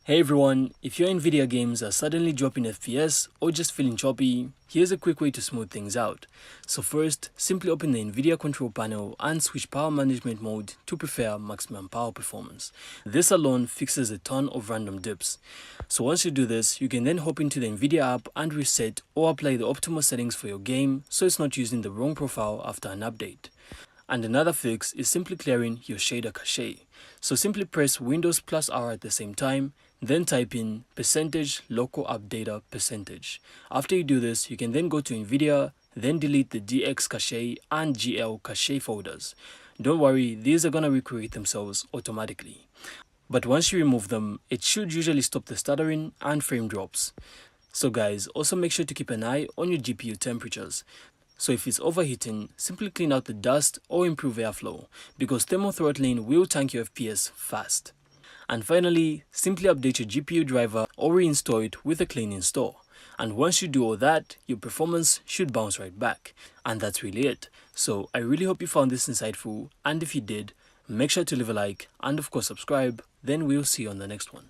Hey everyone, if your NVIDIA games are suddenly dropping FPS or just feeling choppy, here's a quick way to smooth things out. So first, simply open the NVIDIA Control Panel and switch Power Management Mode to prefer Maximum Power Performance. This alone fixes a ton of random dips. So once you do this, you can then hop into the NVIDIA app and reset or apply the optimal settings for your game so it's not using the wrong profile after an update. And another fix is simply clearing your shader cache. So simply press Windows plus R at the same time, then type in %local app data %. After you do this, you can then go to NVIDIA, then delete the DX cache and GL cache folders. Don't worry, these are gonna recreate themselves automatically. But once you remove them, it should usually stop the stuttering and frame drops. So guys, also make sure to keep an eye on your GPU temperatures. So if it's overheating, simply clean out the dust or improve airflow, because thermal throttling will tank your FPS fast. And finally, simply update your GPU driver or reinstall it with a clean install. And once you do all that, your performance should bounce right back. And that's really it. So I really hope you found this insightful, and if you did, make sure to leave a like and of course subscribe. Then we'll see you on the next one.